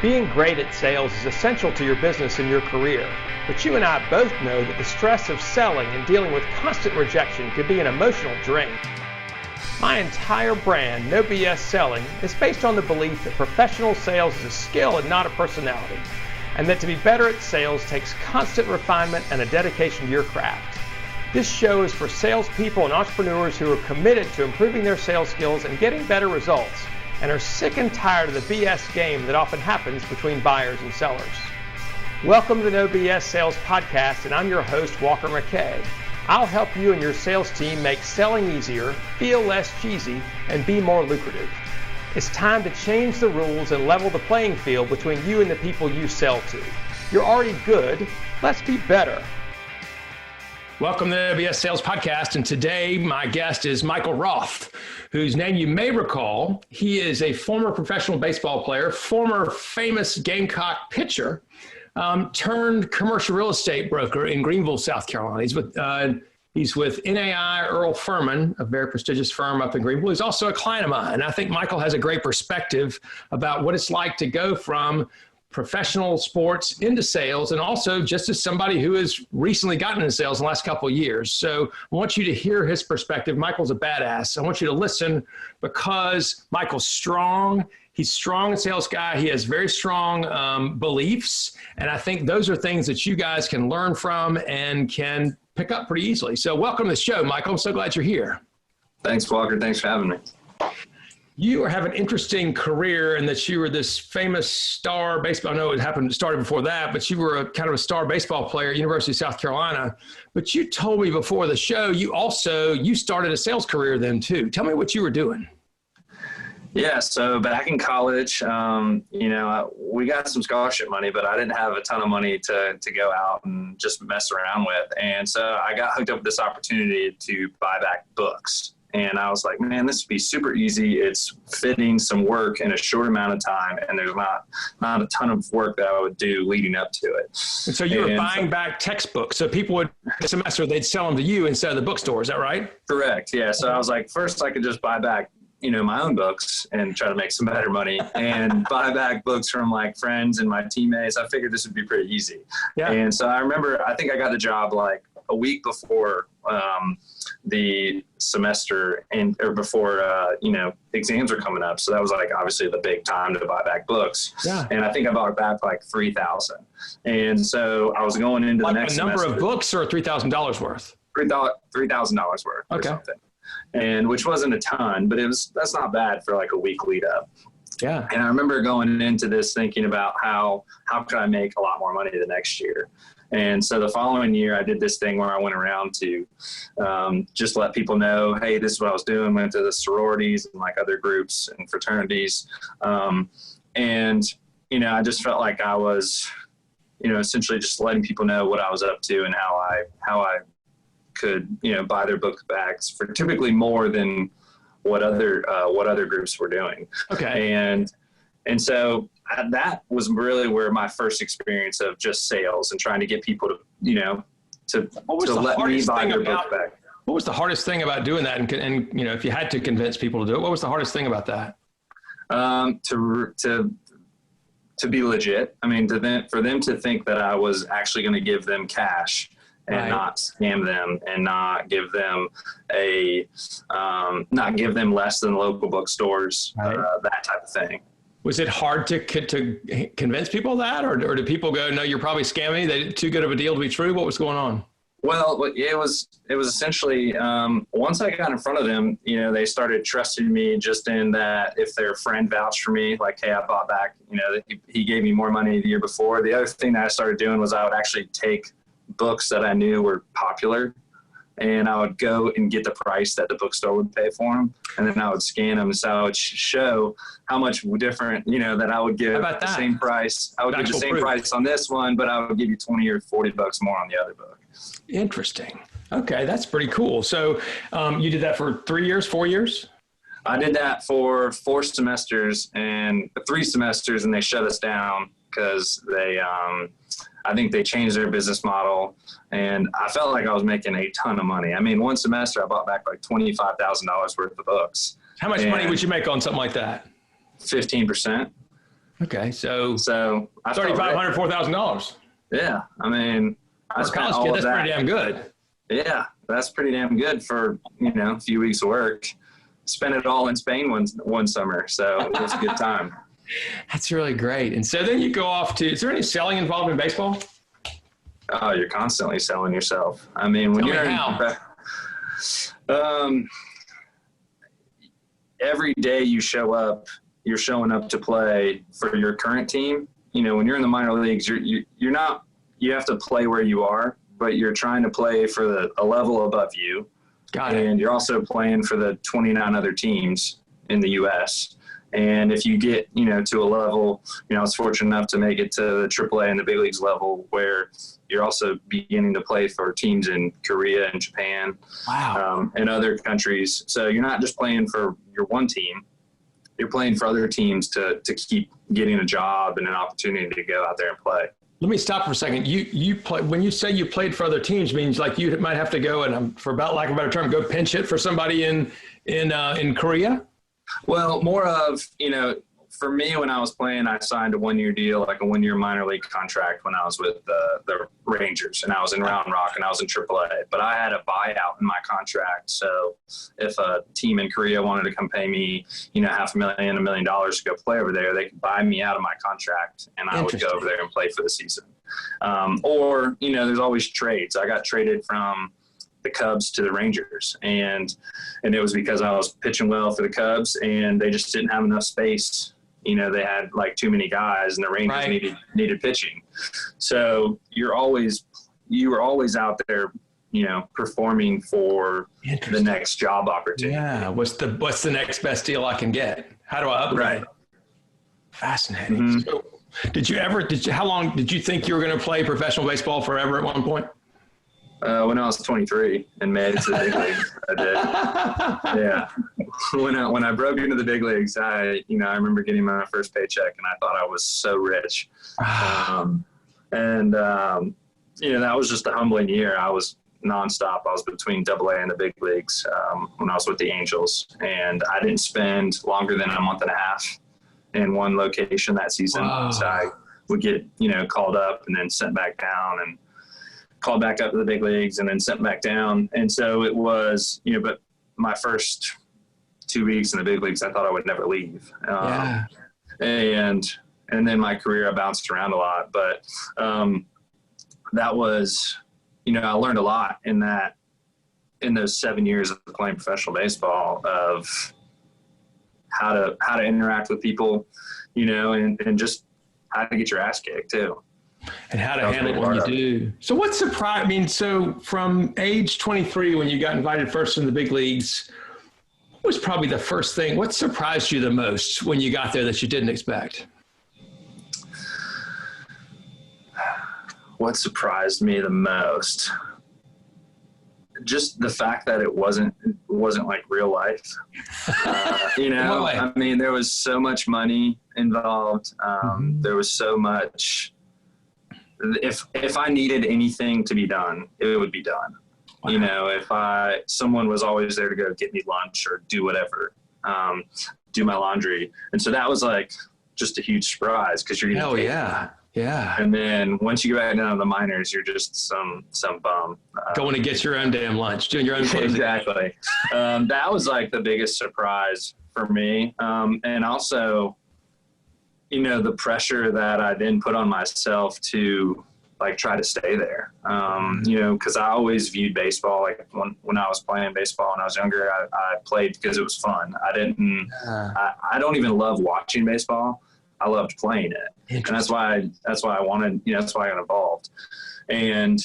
Being great at sales is essential to your business and your career, but you and I both know that the stress of selling and dealing with constant rejection can be an emotional drain. My entire brand, No BS Selling, is based on the belief that professional sales is a skill and not a personality, and that to be better at sales takes constant refinement and a dedication to your craft. This show is for salespeople and entrepreneurs who are committed to improving their sales skills and getting better results, and are sick and tired of the BS game that often happens between buyers and sellers. Welcome to the No BS Sales Podcast, and I'm your host, Walker McKay. I'll help you and your sales team make selling easier, feel less cheesy, and be more lucrative. It's time to change the rules and level the playing field between you and the people you sell to. You're already good, let's be better. Welcome to the BS Sales Podcast, and today my guest is Michael Roth, whose name you may recall. He is a former professional baseball player, former famous Gamecock pitcher, turned commercial real estate broker in Greenville, South Carolina. He's with NAI Earle Furman, a very prestigious firm up in Greenville. He's also a client of mine, and I think Michael has a great perspective about what it's like to go from professional sports into sales, and also just as somebody who has recently gotten into sales in the last couple of years. So I want you to hear his perspective. Michael's a badass. I want you to listen because Michael's strong. He's strong, a sales guy. He has very strong beliefs. And I think those are things that you guys can learn from and can pick up pretty easily. So welcome to the show, Michael. I'm so glad you're here. Thanks, Walker. Thanks for having me. You have an interesting career in that you were this famous star baseball. I know it started before that, but you were a kind of a star baseball player at University of South Carolina. But you told me before the show, you started a sales career then too. Tell me what you were doing. Yeah, so back in college, we got some scholarship money, but I didn't have a ton of money to go out and just mess around with. And so I got hooked up with this opportunity to buy back books. And I was like, man, this would be super easy. It's fitting some work in a short amount of time, and there's not a ton of work that I would do leading up to it. And so you were buying back textbooks. So people would, the semester, they'd sell them to you instead of the bookstore. Is that right? Correct. Yeah. So I was like, first I could just buy back, my own books and try to make some better money and buy back books from like friends and my teammates. I figured this would be pretty easy. Yeah. And so I remember, I think I got the job like a week before the semester or before, exams were coming up. So that was like, obviously the big time to buy back books. Yeah. And I think I bought back like 3,000. And so I was going into the next semester. A number of books or $3,000 worth? $3,000 worth or something. And which wasn't a ton, but that's not bad for like a week lead up. Yeah. And I remember going into this thinking about how could I make a lot more money the next year. And so the following year, I did this thing where I went around to just let people know, hey, this is what I was doing. Went to the sororities and like other groups and fraternities. And I just felt like I was, essentially just letting people know what I was up to and how I could, buy their book backs for typically more than what other groups were doing. Okay. And so that was really where my first experience of just sales and trying to get people to let me buy their book back. What was the hardest thing about doing that? And if you had to convince people to do it, what was the hardest thing about that? To be legit. I mean, for them to think that I was actually going to give them cash and not scam them and not give them less than local bookstores, that type of thing. Was it hard to convince people that, or did people go, no, you're probably scamming? They're too good of a deal to be true? What was going on? Well, it was essentially, once I got in front of them, they started trusting me just in that if their friend vouched for me, like, hey, I bought back, he gave me more money the year before. The other thing that I started doing was I would actually take books that I knew were popular, and I would go and get the price that the bookstore would pay for them. And then I would scan them. So I would show how much different, that I would give the same price. I would give the same price on this one, but I would give you 20 or 40 bucks more on the other book. Interesting. Okay. That's pretty cool. So you did that for 3 years, 4 years? I did that for 4 semesters and 3 semesters, and they shut us down because I think they changed their business model, and I felt like I was making a ton of money. I mean, one semester I bought back like $25,000 worth of books. How much money would you make on something like that? 15%. Okay. So I $3,500, $4,000. Yeah. I mean, for a college kid, that's pretty damn good. Yeah. That's pretty damn good for, a few weeks of work. Spent it all in Spain one summer. So it was a good time. That's really great. And so then you go off to, is there any selling involved in baseball? Oh, you're constantly selling yourself. I mean, when every day you show up, you're showing up to play for your current team. When you're in the minor leagues, you're not, you have to play where you are, but you're trying to play for a level above you. Got it. And you're also playing for the 29 other teams in the U.S. And if you get, to a level, I was fortunate enough to make it to the AAA and the big leagues level where you're also beginning to play for teams in Korea and Japan. Wow. And other countries. So you're not just playing for your one team. You're playing for other teams to keep getting a job and an opportunity to go out there and play. Let me stop for a second. You play, when you say you played for other teams, means like you might have to go and, for about lack of a better term, go pinch hit for somebody in Korea? Well, more of, for me, when I was playing, I signed a 1-year deal, like a 1-year minor league contract when I was with the Rangers, and I was in Round Rock and I was in AAA. But I had a buyout in my contract, so if a team in Korea wanted to come pay me, $500,000, $1 million to go play over there, they could buy me out of my contract, and I would go over there and play for the season. Or there's always trades. I got traded from the Cubs to the Rangers, and it was because I was pitching well for the Cubs, and they just didn't have enough space. They had like too many guys, and the Rangers needed pitching. So you were always out there, performing for the next job opportunity. Yeah. What's the next best deal I can get? How do I upgrade? Right. Fascinating. Mm-hmm. So how long did you think you were going to play professional baseball forever at one point? When I was 23 and made it to the big leagues, I did. Yeah. When I broke into the big leagues, I remember getting my first paycheck, and I thought I was so rich. That was just a humbling year. I was nonstop. I was between AA and the big leagues when I was with the Angels, and I didn't spend longer than a month and a half in one location that season. Wow. So I would get, called up and then sent back down, and called back up to the big leagues and then sent back down. And so it was, but my first 2 weeks in the big leagues, I thought I would never leave. And then my career, I bounced around a lot, but that was, I learned a lot in those 7 years of playing professional baseball, of how to interact with people, and just how to get your ass kicked too. And how to handle it when you do. So what surprised, so from age 23, when you got invited first in the big leagues, what was probably the first thing, what surprised you the most when you got there that you didn't expect? What surprised me the most? Just the fact that it wasn't like real life. I mean, there was so much money involved. There was so much. If I needed anything to be done, it would be done. Wow. If someone was always there to go get me lunch or do whatever, do my laundry. And so that was like just a huge surprise, because you're getting Yeah. And then once you get back down to the minors, you're just some bum. Going to get your own damn lunch, doing your own closing. Exactly. That was like the biggest surprise for me. And also, the pressure that I then put on myself to like try to stay there. Because I always viewed baseball, like when I was playing baseball when I was younger, I played because it was fun. I don't even love watching baseball. I loved playing it. And that's why I wanted, that's why I got involved. And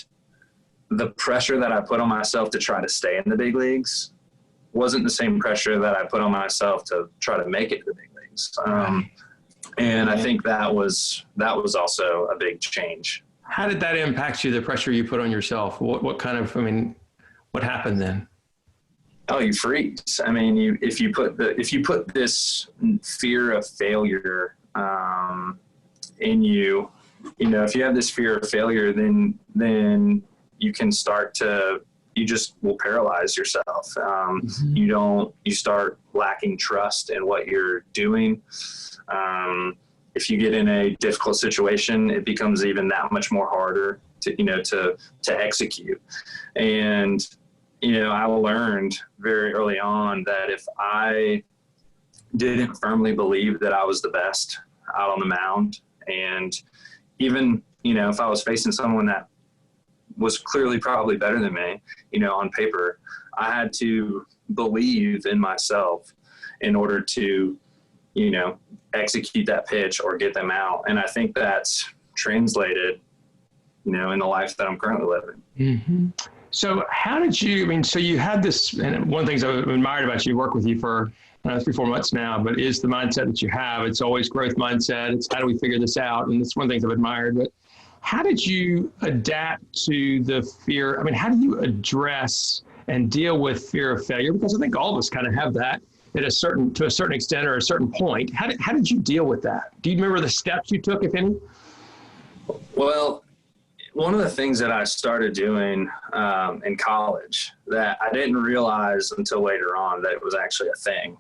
the pressure that I put on myself to try to stay in the big leagues wasn't the same pressure that I put on myself to try to make it to the big leagues. And I think that was also a big change. How did that impact you, the pressure you put on yourself? What happened then? Oh, you freeze. I mean, if you put this fear of failure in you, if you have this fear of failure, then you can you just will paralyze yourself. You start lacking trust in what you're doing. if you get in a difficult situation, it becomes even that much more harder to execute. And, I learned very early on that if I didn't firmly believe that I was the best out on the mound, and even, if I was facing someone that was clearly probably better than me, on paper, I had to believe in myself in order to, execute that pitch or get them out. And I think that's translated, in the life that I'm currently living. Mm-hmm. So how did you, so you had this, and one of the things I've admired about you, work with you for 3-4 months now, but is the mindset that you have. It's always growth mindset. It's how do we figure this out? And it's one of the things I've admired, but how did you adapt to the fear? How do you address and deal with fear of failure? Because I think all of us kind of have that to a certain extent or a certain point. How did you deal with that? Do you remember the steps you took, if any? Well, one of the things that I started doing in college that I didn't realize until later on that it was actually a thing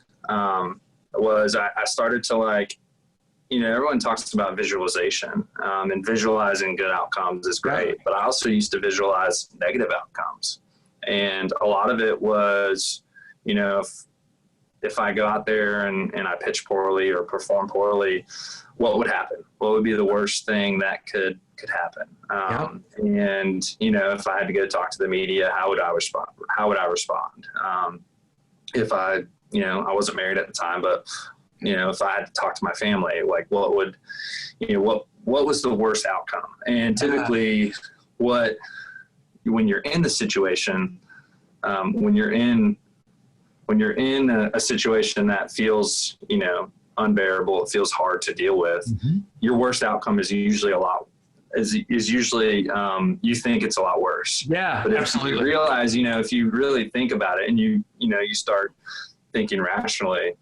was I started to everyone talks about visualization and visualizing good outcomes is great, but I also used to visualize negative outcomes. And a lot of it was, if I go out there and I pitch poorly or perform poorly, what would happen? What would be the worst thing that could happen? And, if I had to go talk to the media, how would I respond? If I wasn't married at the time, but, if I had to talk to my family, what was the worst outcome? And typically when you're in the situation, when you're in a situation that feels, unbearable, it feels hard to deal with, your worst outcome is usually you think it's a lot worse. Yeah, but absolutely. If you realize, if you really think about it and you start thinking rationally,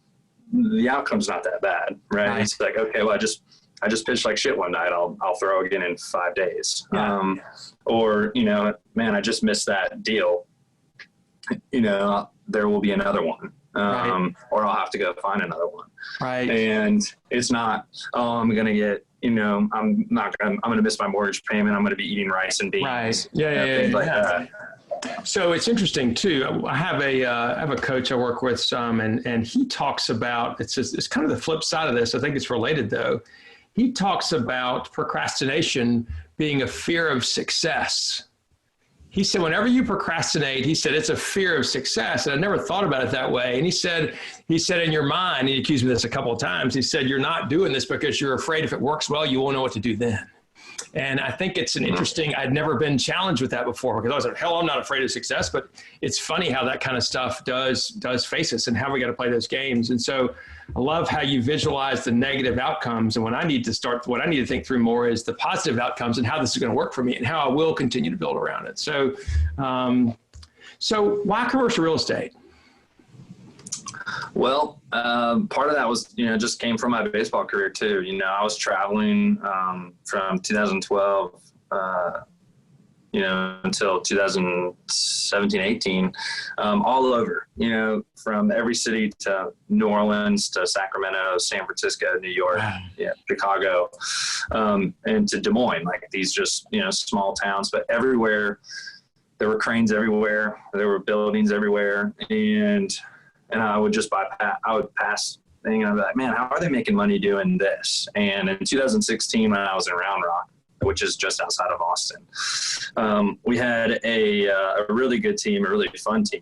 the outcome's not that bad, right? It's like, okay, well, I just pitched like shit one night. I'll throw again in 5 days. Yeah. Or, man, I just missed that deal. There will be another one. Or I'll have to go find another one. Right. And it's not, I'm going to get, I'm going to miss my mortgage payment. I'm going to be eating rice and beans. Right. Yeah. So it's interesting too. I have a coach I work with some, and he talks about, it's kind of the flip side of this. I think it's related though. He talks about procrastination being a fear of success. He said, whenever you procrastinate, he said, it's a fear of success. And I never thought about it that way. And he said, in your mind, he accused me of this a couple of times. He said, you're not doing this because you're afraid if it works well, you won't know what to do then. And I think it's an interesting, I'd never been challenged with that before because I was like, hell, I'm not afraid of success, but it's funny how that kind of stuff does face us and how we got to play those games. And so I love how you visualize the negative outcomes. And what I need to think through more is the positive outcomes and how this is going to work for me and how I will continue to build around it. So, so why commercial real estate? Well, part of that was, just came from my baseball career too. I was traveling from 2012, until 2017, 18, all over, from every city to New Orleans to Sacramento, San Francisco, New York, Chicago, and to Des Moines, like these just, small towns, but everywhere there were cranes everywhere, there were buildings everywhere. And I would just pass thing and I'd be like, man, how are they making money doing this? And in 2016, when I was in Round Rock, which is just outside of Austin, we had a really good team, a really fun team,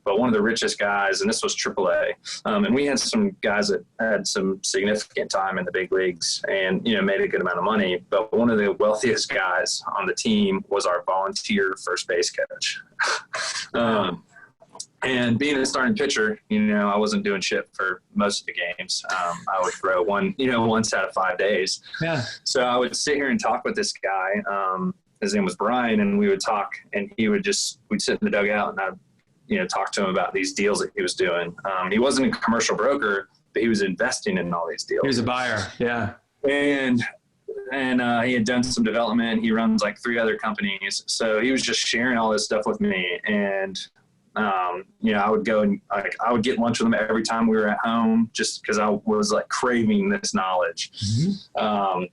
but one of the richest guys, and this was AAA, and we had some guys that had some significant time in the big leagues and, made a good amount of money, but one of the wealthiest guys on the team was our volunteer first base coach. And being a starting pitcher, I wasn't doing shit for most of the games. I would throw once out of 5 days. Yeah. So I would sit here and talk with this guy. His name was Brian, and we would talk, and we'd sit in the dugout, and I'd, talk to him about these deals that he was doing. He wasn't a commercial broker, but he was investing in all these deals. He was a buyer. Yeah. And he had done some development. He runs like 3 other companies. So he was just sharing all this stuff with me. And I would go and I would get lunch with them every time we were at home, just because I was like craving this knowledge. Mm-hmm.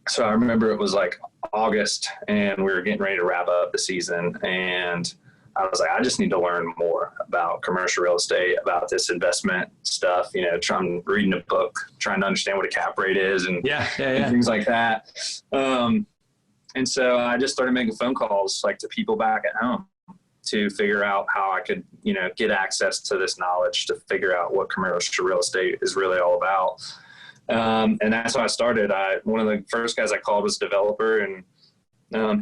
So I remember it was like August and we were getting ready to wrap up the season, and I was like, I just need to learn more about commercial real estate, about this investment stuff, reading a book, trying to understand what a cap rate is and things like that. And so I just started making phone calls like to people back at home to figure out how I could, get access to this knowledge, to figure out what commercial real estate is really all about. And that's how I started. One of the first guys I called was a developer, and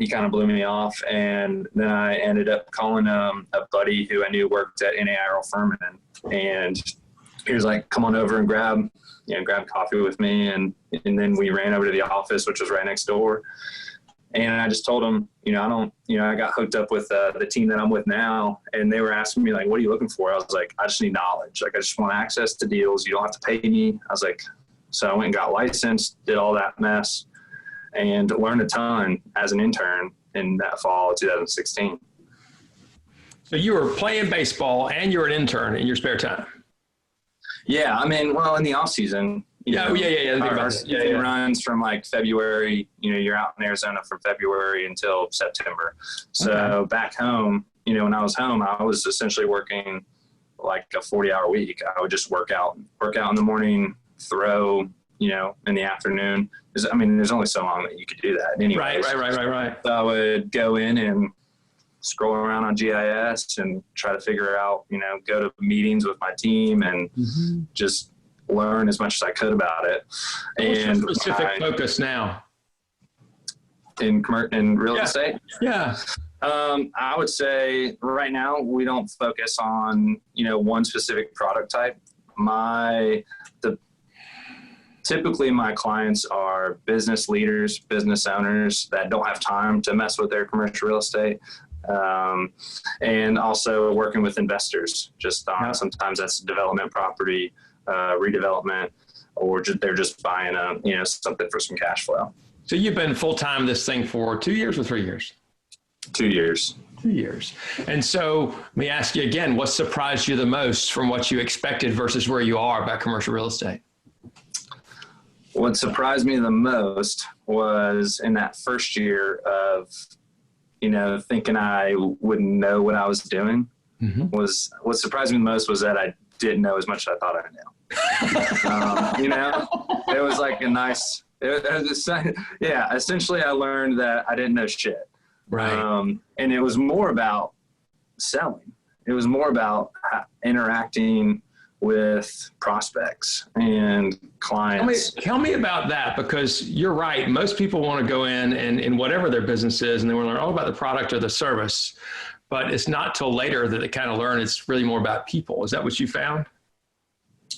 he kind of blew me off. And then I ended up calling a buddy who I knew worked at NAI Earle Furman, and he was like, come on over and grab coffee with me. And then we ran over to the office, which was right next door. And I just told him, I got hooked up with the team that I'm with now. And they were asking me like, what are you looking for? I was like, I just need knowledge. Like, I just want access to deals. You don't have to pay me. I was like, so I went and got licensed, did all that mess, and learned a ton as an intern in that fall of 2016. So you were playing baseball and you were an intern in your spare time? Yeah. I mean, well, in the off season, our season runs from like February, you're out in Arizona from February until September. So back home, when I was home, I was essentially working like a 40-hour week. I would just work out in the morning, throw, in the afternoon. There's only so long that you could do that anyway. Right. So I would go in and scroll around on GIS and try to figure out, go to meetings with my team and just learn as much as I could about it. What's your specific focus now? In real estate? Yeah. I would say right now we don't focus on, one specific product type. Typically my clients are business leaders, business owners that don't have time to mess with their commercial real estate. And also working with investors, just sometimes that's development property, redevelopment, or they're just buying something for some cash flow. So you've been full-time this thing for 2 years or 3 years? 2 years. 2 years. And so let me ask you again, what surprised you the most from what you expected versus where you are about commercial real estate? What surprised me the most was in that first year of, thinking I wouldn't know what I was doing. Was what surprised me the most was that I didn't know as much as I thought I knew. It was like a nice, essentially I learned that I didn't know shit. Right. And it was more about selling. It was more about interacting with prospects and clients. Tell me about that, because you're right. Most people want to go in whatever their business is, and they want to learn all about the product or the service, but it's not till later that they kind of learn it's really more about people. Is that what you found?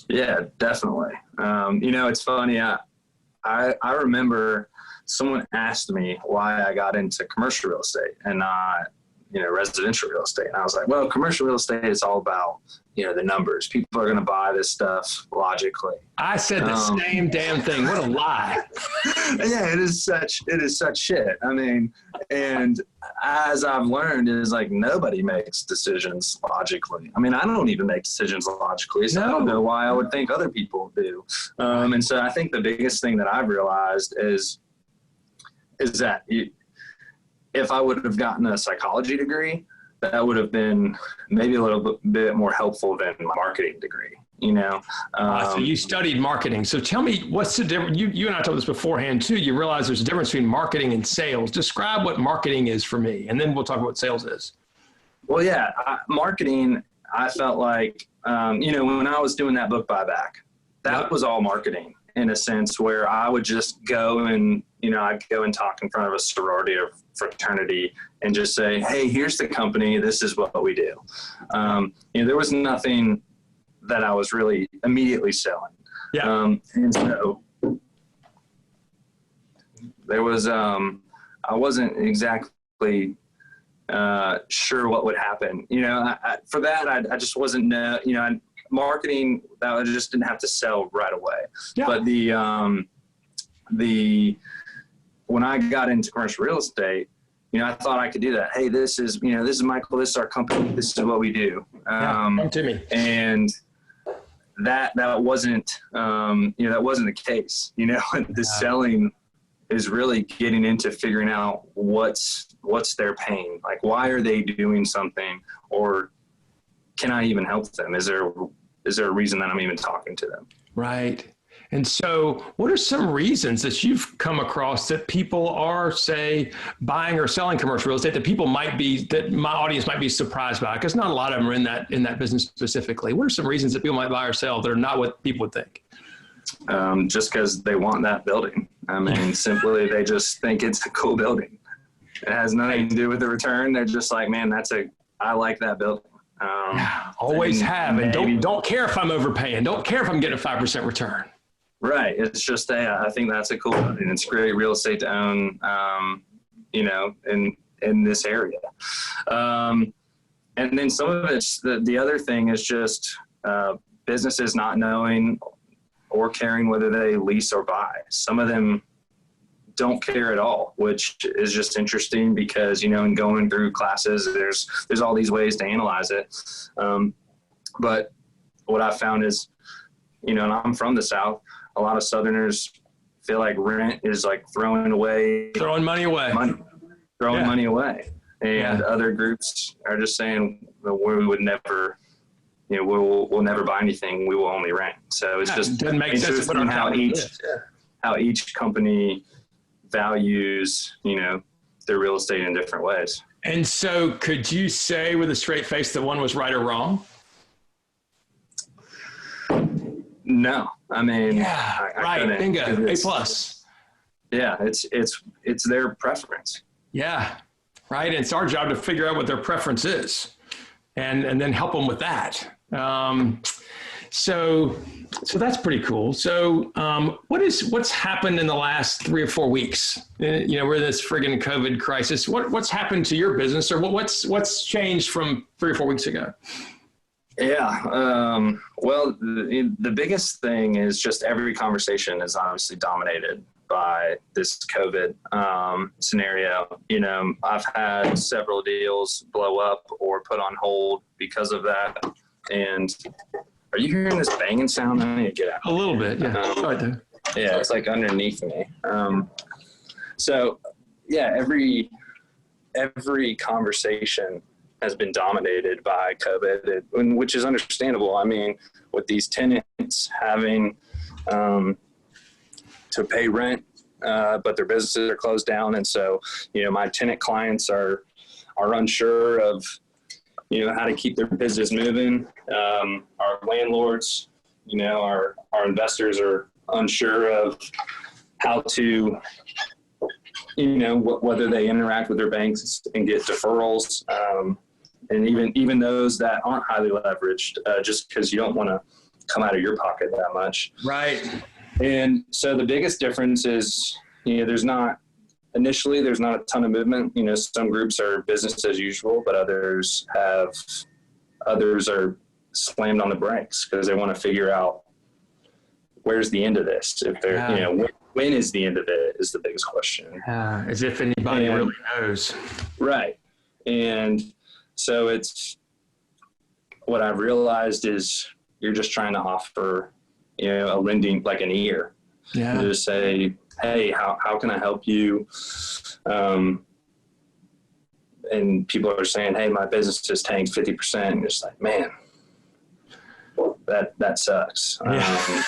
Yeah, definitely. It's funny. I remember someone asked me why I got into commercial real estate and not, residential real estate. And I was like, well, commercial real estate is all about, the numbers. People are going to buy this stuff logically. I said the same damn thing. What a lie. Yeah, it is such shit. And as I've learned, it is like nobody makes decisions logically. I don't even make decisions logically. So I don't know why I would think other people do. And so I think the biggest thing that I've realized is that if I would have gotten a psychology degree, that would have been maybe a little bit more helpful than my marketing degree, So you studied marketing. So tell me, what's the difference? You and I talked this beforehand too. You realize there's a difference between marketing and sales. Describe what marketing is for me, and then we'll talk about what sales is. Well, yeah, marketing, I felt like, when I was doing that book buyback, that was all marketing in a sense, where I would just go and, I'd go and talk in front of a sorority or fraternity and just say, hey, here's the company. This is what we do. There was nothing that I was really immediately selling. Yeah. And so there was, I wasn't exactly sure what would happen. For that, I just wasn't, marketing, that I just didn't have to sell right away. Yeah. But when I got into commercial real estate, I thought I could do that. Hey, this is Michael, this is our company. This is what we do. Come to me. And that wasn't, that wasn't the case. The selling is really getting into figuring out what's their pain. Like, why are they doing something, or can I even help them? Is there a reason that I'm even talking to them? Right. And so what are some reasons that you've come across that people are, say, buying or selling commercial real estate that my audience might be surprised by? Because not a lot of them are in that business specifically. What are some reasons that people might buy or sell that are not what people would think? Just because they want that building. I mean, simply they just think it's a cool building. It has nothing to do with the return. They're just like, man, I like that building. Always have. And don't care if I'm overpaying. Don't care if I'm getting a 5% return. Right. It's just I think that's a cool building. It's great real estate to own, in this area. And then some of it's the other thing is just businesses not knowing or caring whether they lease or buy. Some of them don't care at all, which is just interesting because, in going through classes, there's all these ways to analyze it. But what I've found is, and I'm from the South, a lot of Southerners feel like rent is like throwing money away. And other groups are just saying, well, we would never, we'll never buy anything. We will only rent. So it's just doesn't make sense how each company values, their real estate in different ways. And so could you say with a straight face that one was right or wrong? No, I mean, right. Bingo. A+. Yeah. It's their preference. Yeah. Right. And it's our job to figure out what their preference is and then help them with that. So that's pretty cool. So, what's happened in the last 3 or 4 weeks? We're in this friggin' COVID crisis. What's happened to your business, or what's changed from 3 or 4 weeks ago? Yeah. Well, the biggest thing is just every conversation is obviously dominated by this COVID scenario. I've had several deals blow up or put on hold because of that. And are you hearing this banging sound? I need to get out. A little bit, yeah. Right there. Yeah, it's like underneath me. So yeah, every conversation has been dominated by COVID, which is understandable. I mean, with these tenants having to pay rent, but their businesses are closed down. And so, my tenant clients are unsure of, how to keep their business moving. Our landlords, our investors are unsure of how to, whether they interact with their banks and get deferrals. And even those that aren't highly leveraged, just because you don't want to come out of your pocket that much. Right. And so the biggest difference is, there's not a ton of movement. Some groups are business as usual, but others are slammed on the brakes because they want to figure out where's the end of this. If they're, when is the end of it is the biggest question. As if anybody really knows. Right. And so it's what I've realized is you're just trying to offer, a lending, like an ear. Yeah. Just say, hey, how can I help you? And people are saying, hey, my business is tanked 50%. And it's like, man, that sucks. Yeah.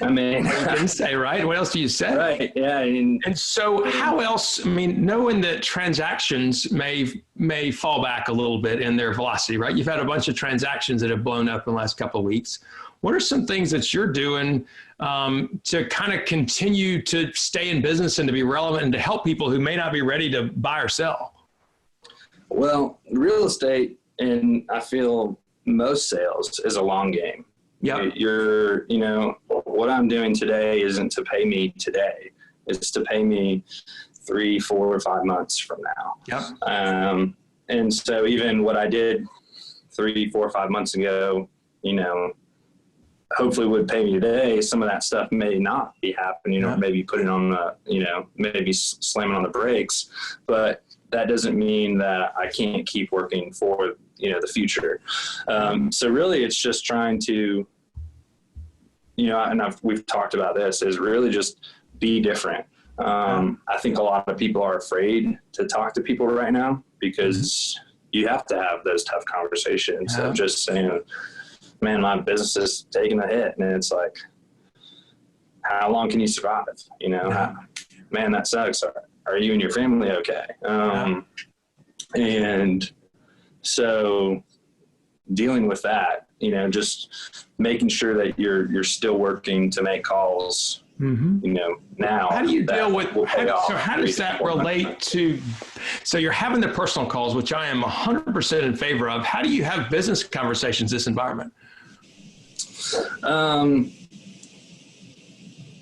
I mean, you didn't say, right? What else do you say? Right. Yeah. And so how else, knowing that transactions may fall back a little bit in their velocity, right? You've had a bunch of transactions that have blown up in the last couple of weeks. What are some things that you're doing to kind of continue to stay in business and to be relevant and to help people who may not be ready to buy or sell? Well, real estate, and I feel most sales, is a long game. Yeah. What I'm doing today isn't to pay me today. It's to pay me 3, 4, or 5 months from now. Yep. And so even what I did 3, 4, 5 months ago, hopefully would pay me today. Some of that stuff may not be happening, or maybe putting on maybe slamming on the brakes, but that doesn't mean that I can't keep working for, the future. So really it's just trying to, and we've talked about this, is really just be different. I think a lot of people are afraid to talk to people right now because you have to have those tough conversations of just saying, man, my business is taking a hit. And it's like, how long can you survive? Man, that sucks. Are you and your family okay? And so dealing with that, just making sure that you're still working to make calls, now. How do you deal with, how does that relate to, so you're having the personal calls, which I am 100% in favor of. How do you have business conversations in this environment?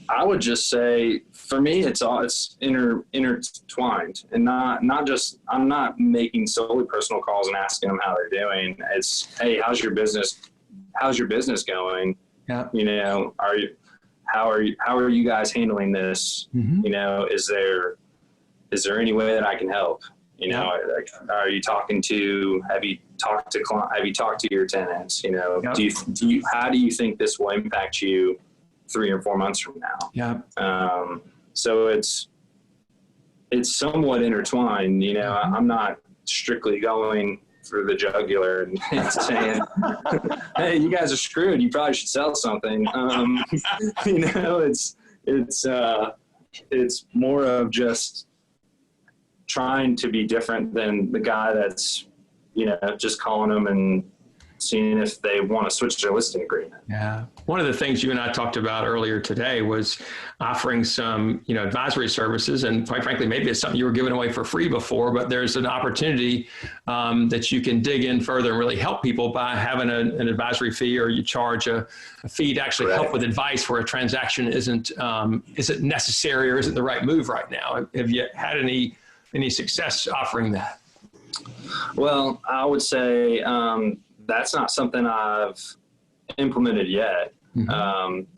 I would just say, for me, it's intertwined, and not just, I'm not making solely personal calls and asking them how they're doing. It's, hey, how's your business going? Yeah. How are you guys handling this? Is there any way that I can help? Are you talking to, have you talked to your tenants? How do you think this will impact you 3 or 4 months from now? Yeah. So it's somewhat intertwined. I'm not strictly going through the jugular and saying, hey, you guys are screwed, you probably should sell something. It's more of just trying to be different than the guy that's, just calling them and seeing if they want to switch their listing agreement. Yeah. One of the things you and I talked about earlier today was offering some, advisory services. And quite frankly, maybe it's something you were giving away for free before, but there's an opportunity that you can dig in further and really help people by having an advisory fee, or you charge a fee to actually help with advice where a transaction isn't necessary or isn't the right move right now. Have you had any success offering that? Well, I would say, that's not something I've implemented yet,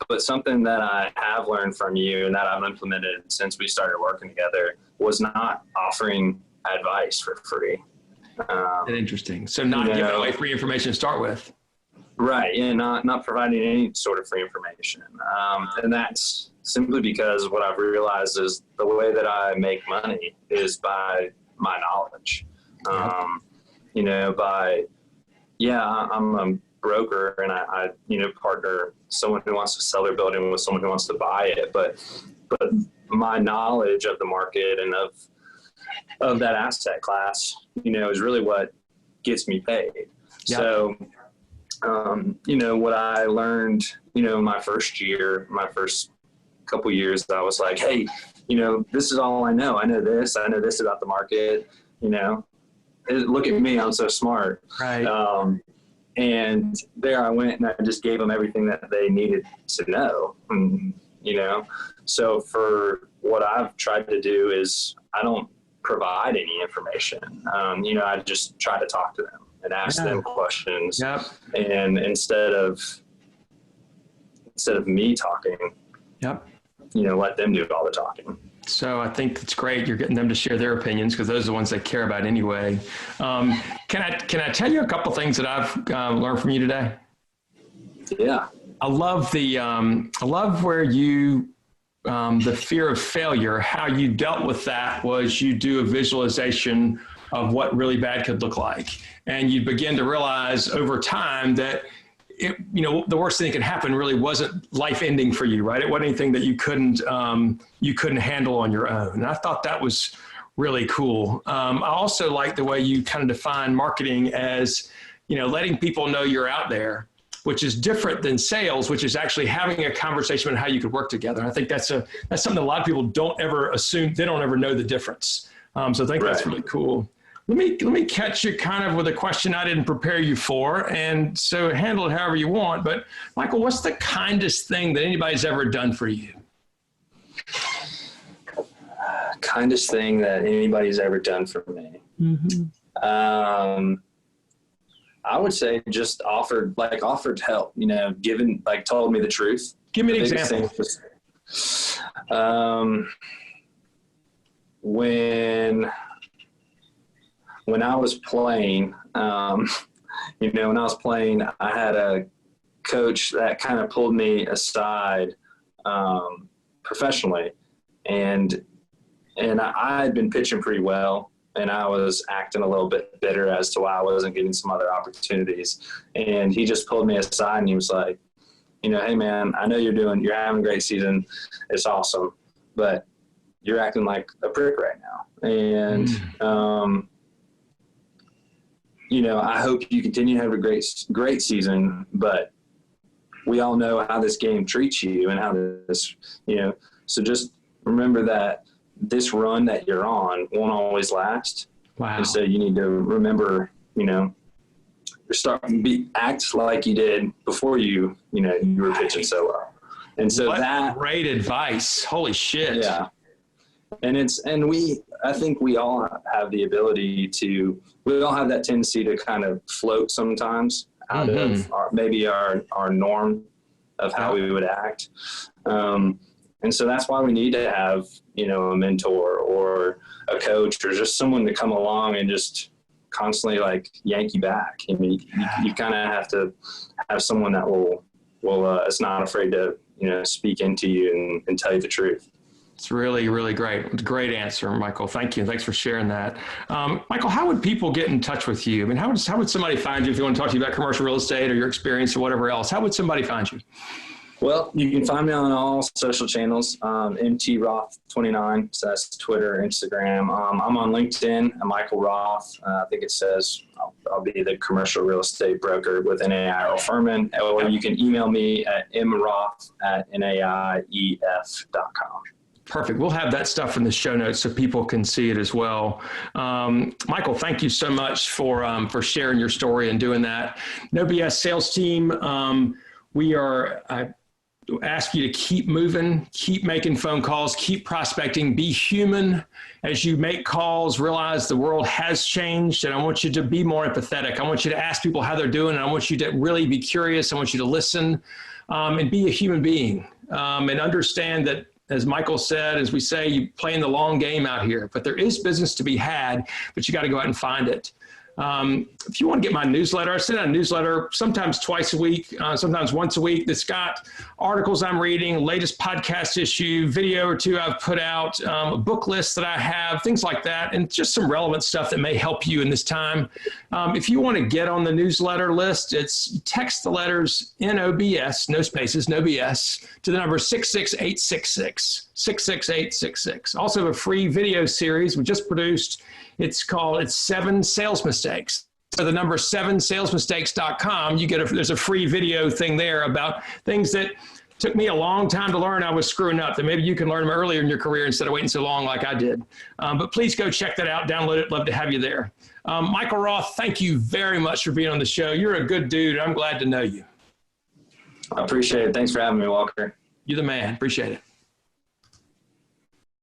but something that I have learned from you and that I've implemented since we started working together was not offering advice for free. Interesting. So not giving away free information to start with. Right. Yeah. Not providing any sort of free information. And that's simply because what I've realized is the way that I make money is by my knowledge. I'm a broker and I partner someone who wants to sell their building with someone who wants to buy it. But my knowledge of the market and of that asset class, is really what gets me paid. Yep. So, what I learned, my first couple years, I was like, hey, this is all I know. I know this about the market, look at me, I'm so smart. Right. And there I went and I just gave them everything that they needed to know, So for what I've tried to do is I don't provide any information. I just try to talk to them and ask them questions. Yep. And instead of me talking, let them do all the talking. So I think it's great you're getting them to share their opinions because those are the ones they care about anyway. Can I tell you a couple things that I've learned from you today? Yeah. I love where you, the fear of failure, how you dealt with that was you do a visualization of what really bad could look like. And you begin to realize over time that the worst thing that could happen really wasn't life ending for you, right? It wasn't anything that you couldn't handle on your own. And I thought that was really cool. I also like the way you kind of define marketing as, letting people know you're out there, which is different than sales, which is actually having a conversation about how you could work together. And I think that's something a lot of people don't ever assume, they don't ever know the difference. So I think that's really cool. Let me catch you kind of with a question I didn't prepare you for, and so handle it however you want. But Michael, what's the kindest thing that anybody's ever done for you? Kindest thing that anybody's ever done for me. I would say just offered help. Told me the truth. Give me an example. When when I was playing, when I was playing, I had a coach that kind of pulled me aside professionally, and I had been pitching pretty well, and I was acting a little bit bitter as to why I wasn't getting some other opportunities. And he just pulled me aside and he was like, hey man, I know you're having a great season. It's awesome, but you're acting like a prick right now. And, I hope you continue to have a great season, but we all know how this game treats you and how this, so just remember that this run that you're on won't always last. Wow. And so you need to remember, act like you did before you were pitching so well. And so that great advice. Holy shit. Yeah. And I think we all have the ability we all have that tendency to kind of float sometimes out of our norm of how we would act. And so that's why we need to have, a mentor or a coach or just someone to come along and just constantly like yank you back. I mean, you kind of have to have someone that will is not afraid to, speak into you and tell you the truth. It's really, really great. Great answer, Michael. Thank you. Thanks for sharing that. Michael, how would people get in touch with you? I mean, how would somebody find you if they want to talk to you about commercial real estate or your experience or whatever else? How would somebody find you? Well, you can find me on all social channels, MT Roth 29. So that's Twitter, Instagram. I'm on LinkedIn, Michael Roth. I think it says I'll be the commercial real estate broker with NAI Earle Furman. Or you can email me at mroth@naief.com. Perfect. We'll have that stuff in the show notes so people can see it as well. Michael, thank you so much for sharing your story and doing that. No BS sales team. I ask you to keep moving, keep making phone calls, keep prospecting, be human as you make calls, realize the world has changed, and I want you to be more empathetic. I want you to ask people how they're doing, and I want you to really be curious. I want you to listen and be a human being and understand that, as Michael said, as we say, you playing the long game out here, but there is business to be had, but you got to go out and find it. If you want to get my newsletter, I send out a newsletter sometimes twice a week, sometimes once a week that's got articles I'm reading, latest podcast issue, video or two I've put out, a book list that I have, things like that, and just some relevant stuff that may help you in this time. If you want to get on the newsletter list, it's text the letters NOBS, no spaces, no BS, to the number 66866, 66866. Also have a free video series we just produced. It's 7 Sales Mistakes. So the number 7salesmistakes.com, there's a free video thing there about things that took me a long time to learn I was screwing up, that maybe you can learn them earlier in your career instead of waiting so long like I did. But please go check that out, download it. Love to have you there. Michael Roth, thank you very much for being on the show. You're a good dude. I'm glad to know you. I appreciate it. Thanks for having me, Walker. You're the man. Appreciate it.